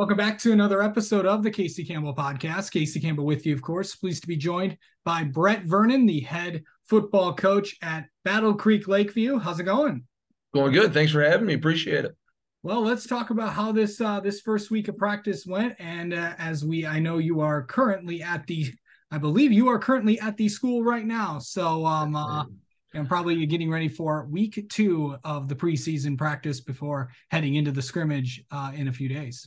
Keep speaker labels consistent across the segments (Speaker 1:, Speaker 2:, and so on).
Speaker 1: Welcome back to another episode of the Casey Campbell Podcast. Casey Campbell with you, of course. Pleased to be joined by Brett Vernon, the head football coach at Battle Creek Lakeview. How's it going?
Speaker 2: Going good. Thanks for having me. Appreciate it.
Speaker 1: Well, let's talk about how this first week of practice went. And I know you are currently I believe you are currently at the school right now. So I'm probably getting ready for week 2 of the preseason practice before heading into the scrimmage in a few days.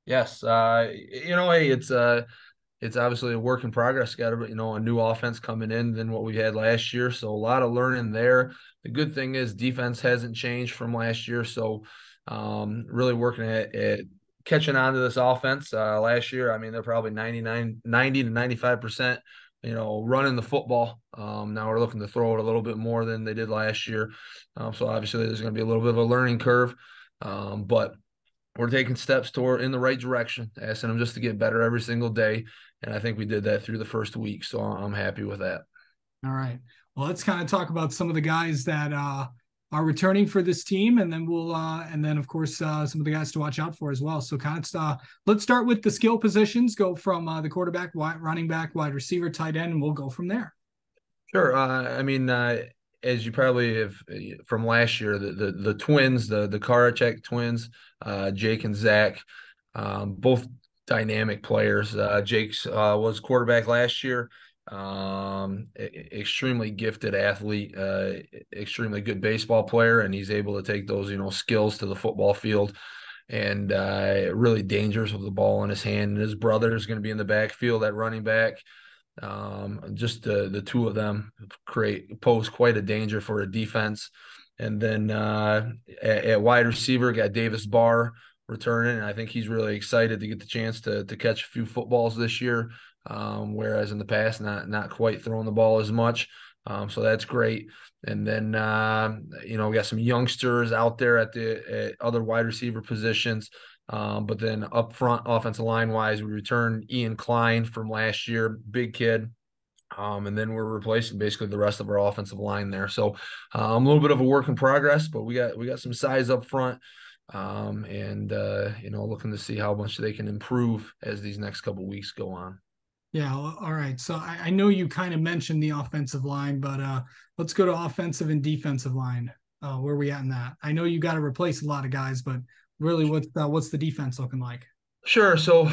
Speaker 2: Yes. Hey, it's obviously a work in progress. Got a new offense coming in than what we had last year. So a lot of learning there. The good thing is defense hasn't changed from last year. So really working at catching on to this offense. Last year, I mean, they're probably 90 to 95%, running the football. Now we're looking to throw it a little bit more than they did last year. So obviously there's going to be a little bit of a learning curve. But we're taking steps in the right direction, asking them just to get better every single day. And I think we did that through the first week. So I'm happy with that.
Speaker 1: All right. Well, let's kind of talk about some of the guys that are returning for this team, and then of course some of the guys to watch out for as well. So let's start with the skill positions. Go from the quarterback, running back, wide receiver, tight end, and we'll go from there.
Speaker 2: Sure. As you probably have from last year, the twins, the Karachek twins, Jake and Zach, both dynamic players. Jake's was quarterback last year. Extremely gifted athlete, extremely good baseball player, and he's able to take those skills to the football field. And really dangerous with the ball in his hand. And his brother is going to be in the backfield at running back. Just the two of them pose quite a danger for a defense. And then at wide receiver, got Davis Barr returning, and I think he's really excited to get the chance to catch a few footballs this year, whereas in the past not quite throwing the ball as much. So that's great. And then we got some youngsters out there at other wide receiver positions. But then up front, offensive line wise, we returned Ian Klein from last year, big kid. And then we're replacing basically the rest of our offensive line there. So a little bit of a work in progress, but we got some size up front. Looking to see how much they can improve as these next couple of weeks go on.
Speaker 1: Yeah, all right. So I know you kind of mentioned the offensive line, but let's go to offensive and defensive line. Where are we at in that? I know you got to replace a lot of guys, but really, what's the defense looking like?
Speaker 2: Sure. So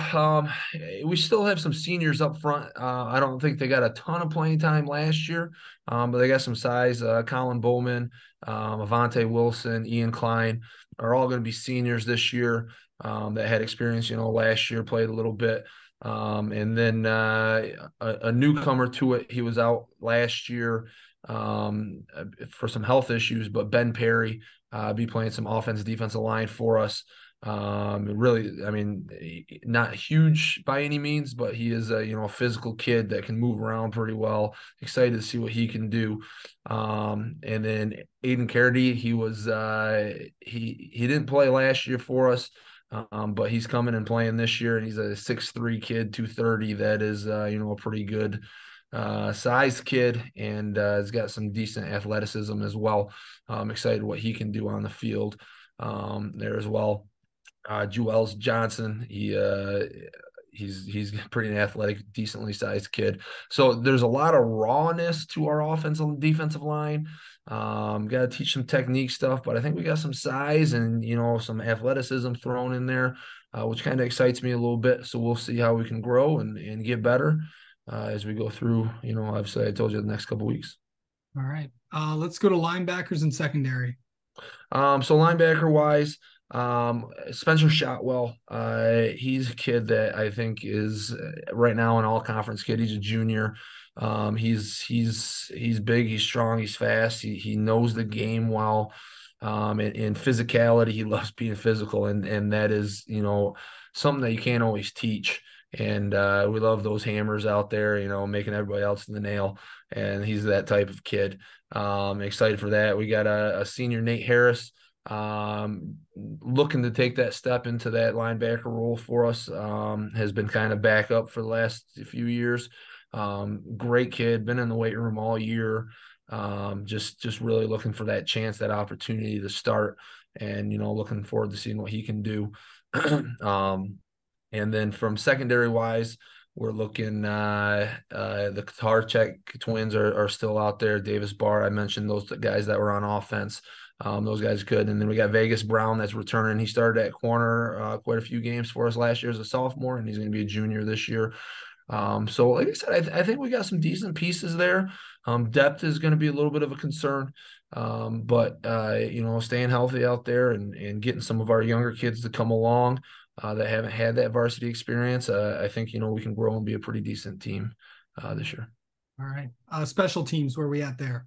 Speaker 2: we still have some seniors up front. I don't think they got a ton of playing time last year, but they got some size. Colin Bowman, Avante Wilson, Ian Klein are all going to be seniors this year that had experience, last year, played a little bit. And then a newcomer to it, he was out last year for some health issues, but Ben Perry be playing some offense, defensive line for us. Really, I mean, not huge by any means, but he is a physical kid that can move around pretty well. Excited to see what he can do. And then Aiden Carity, he was he didn't play last year for us. But he's coming and playing this year, and he's a 6'3" kid, 230. That is, a pretty good sized kid, and has got some decent athleticism as well. I'm excited what he can do on the field there as well. Juelz Johnson, he's pretty athletic, decently sized kid. So there's a lot of rawness to our offensive and defensive line. Got to teach some technique stuff, but I think we got some size and some athleticism thrown in there, which kind of excites me a little bit. So we'll see how we can grow and get better as we go through. Obviously I told you the next couple of weeks.
Speaker 1: All right, let's go to linebackers and secondary.
Speaker 2: So linebacker wise. Spencer Shotwell, he's a kid that I think is right now an all conference kid. He's a junior. He's big, he's strong, he's fast, he knows the game well. In physicality, he loves being physical, and that is, something that you can't always teach. And we love those hammers out there, making everybody else in the nail. And he's that type of kid. Excited for that. We got a senior, Nate Harris, looking to take that step into that linebacker role for us. Has been kind of back up for the last few years. Great kid, been in the weight room all year. Just really looking for that chance, that opportunity to start, and looking forward to seeing what he can do. And then from secondary wise, we're looking the Katarchek twins are still out there. Davis Barr, I mentioned those guys that were on offense. Those guys good. And then we got Vegas Brown that's returning. He started at corner quite a few games for us last year as a sophomore, and he's going to be a junior this year. So like I said, I think we got some decent pieces there. Depth is going to be a little bit of a concern. But staying healthy out there and getting some of our younger kids to come along that haven't had that varsity experience, I think, we can grow and be a pretty decent team this year.
Speaker 1: All right. Special teams, where we at there?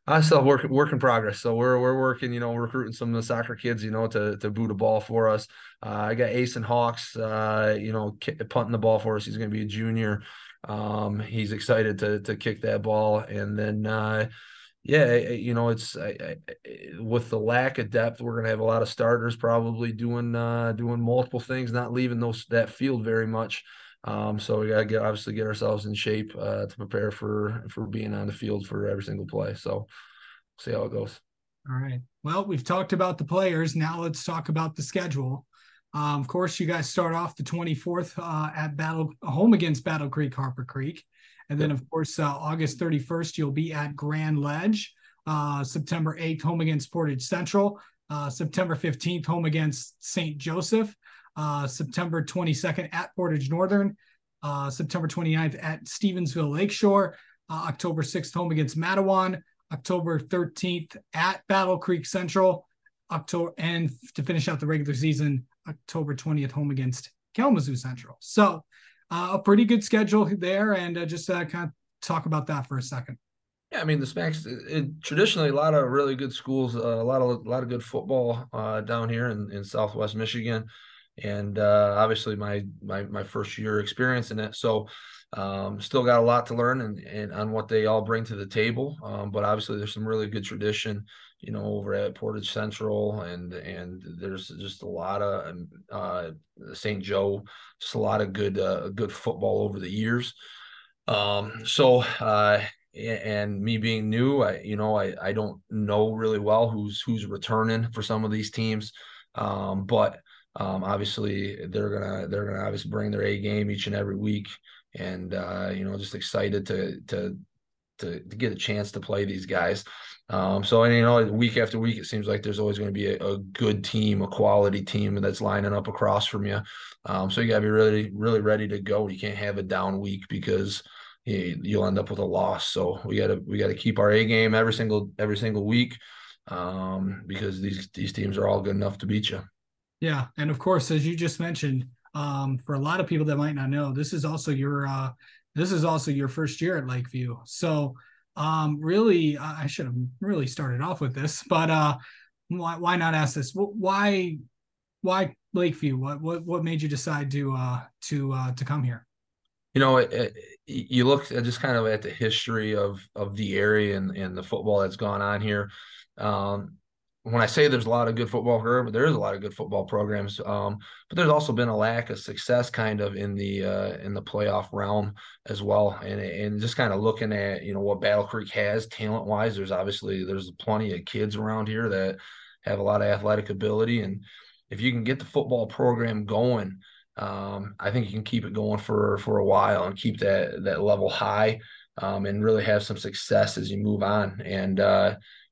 Speaker 2: I still work in progress. So we're working, recruiting some of the soccer kids, to boot a ball for us. I got Ace and Hawks, punting the ball for us. He's going to be a junior. He's excited to kick that ball. And then, it's with the lack of depth, we're going to have a lot of starters probably doing multiple things, not leaving that field very much. So we got to obviously get ourselves in shape to prepare for being on the field for every single play. So see how it goes.
Speaker 1: All right. Well, we've talked about the players. Now let's talk about the schedule. Of course, you guys start off the 24th at home against Battle Creek, Harper Creek. And then, of course, August 31st, you'll be at Grand Ledge. September 8th, home against Portage Central. September 15th, home against St. Joseph. September 22nd at Portage Northern. September 29th at Stevensville Lakeshore. October 6th, home against Matawan. October 13th at Battle Creek Central. And to finish out the regular season, October 20th, home against Kalamazoo Central. So a pretty good schedule there, and just kind of talk about that for a second.
Speaker 2: Yeah, I mean the Smacks traditionally a lot of really good schools, a lot of good football down here in Southwest Michigan, and obviously my first year experience in it. So still got a lot to learn and on what they all bring to the table. But obviously there's some really good tradition, over at Portage Central, and there's just a lot of St. Joe, just a lot of good football over the years. And me being new, I don't know really well who's returning for some of these teams, but obviously they're gonna obviously bring their A game each and every week, and just excited to get a chance to play these guys. Week after week, it seems like there's always going to be a good team, a quality team that's lining up across from you. So you got to be really, really ready to go. You can't have a down week because you'll end up with a loss. So we got to keep our A game every single week, because these teams are all good enough to beat you.
Speaker 1: Yeah, and of course, as you just mentioned, for a lot of people that might not know, this is also your first year at Lakeview. So really, I should have really started off with this, but why not ask this? Why Lakeview? What made you decide to come here?
Speaker 2: You look at just kind of at the history of the area and the football that's gone on here. When I say there's a lot of good football here, but there is a lot of good football programs. But there's also been a lack of success kind of in the playoff realm as well. And just kind of looking at, what Battle Creek has talent wise, there's plenty of kids around here that have a lot of athletic ability. And if you can get the football program going, I think you can keep it going for a while and keep that level high, and really have some success as you move on. And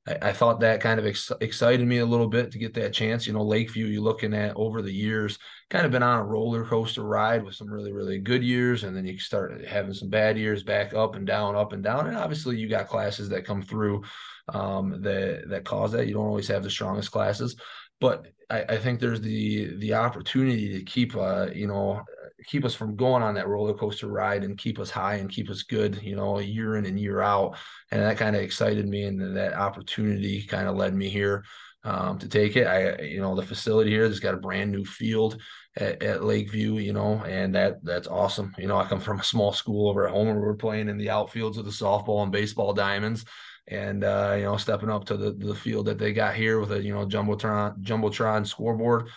Speaker 2: I thought that kind of excited me a little bit to get that chance. Lakeview, you're looking at over the years, kind of been on a roller coaster ride with some really, really good years. And then you start having some bad years, back up and down, up and down. And obviously you got classes that come through that cause that. You don't always have the strongest classes, but I think there's the opportunity to keep us from going on that roller coaster ride and keep us high and keep us good, year in and year out. And that kind of excited me, and that opportunity kind of led me here to take it. The facility here has got a brand new field at Lakeview, and that's awesome. I come from a small school over at home where we're playing in the outfields of the softball and baseball diamonds. And stepping up to the field that they got here with a jumbotron scoreboard,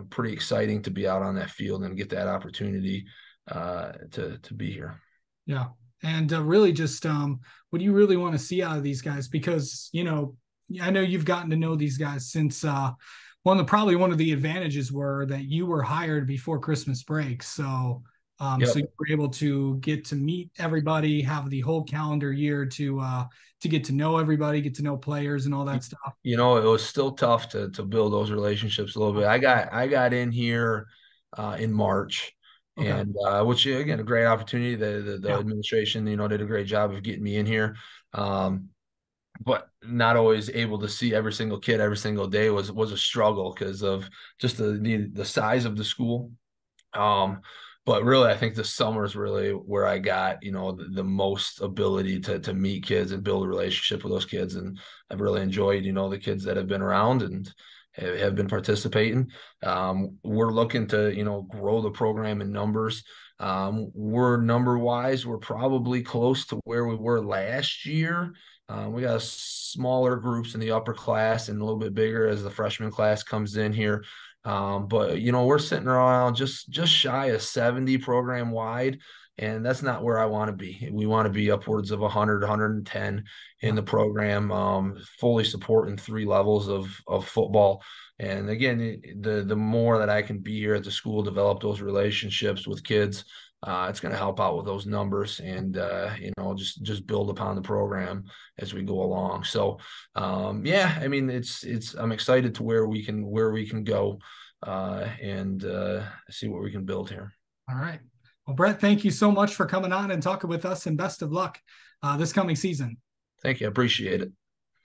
Speaker 2: pretty exciting to be out on that field and get that opportunity to be here.
Speaker 1: Yeah, and really just what do you really want to see out of these guys? Because I know you've gotten to know these guys since probably one of the advantages were that you were hired before Christmas break. So
Speaker 2: Yep.
Speaker 1: you were able to get to meet everybody, have the whole calendar year to get to know everybody, get to know players and all that stuff.
Speaker 2: It was still tough to build those relationships a little bit. I got in here in March,
Speaker 1: Okay.
Speaker 2: and which again a great opportunity. The
Speaker 1: Yeah.
Speaker 2: administration did a great job of getting me in here. But not always able to see every single kid every single day was a struggle because of just the size of the school. Um, but really, I think the summer is really where I got, the most ability to meet kids and build a relationship with those kids. And I've really enjoyed, the kids that have been around and have been participating. We're looking to, grow the program in numbers. We're number wise, we're probably close to where we were last year. We got smaller groups in the upper class and a little bit bigger as the freshman class comes in here. But we're sitting around just shy of 70 program wide, and that's not where I want to be. We want to be upwards of 100, 110 in
Speaker 1: Yeah.
Speaker 2: the program, fully supporting three levels of football. And again, the more that I can be here at the school, develop those relationships with kids, it's going to help out with those numbers and just build upon the program as we go along. So yeah, I mean it's I'm excited to where we can go and see what we can build here.
Speaker 1: All right. Well, Brett, thank you so much for coming on and talking with us, and best of luck this coming season.
Speaker 2: Thank you. I appreciate it.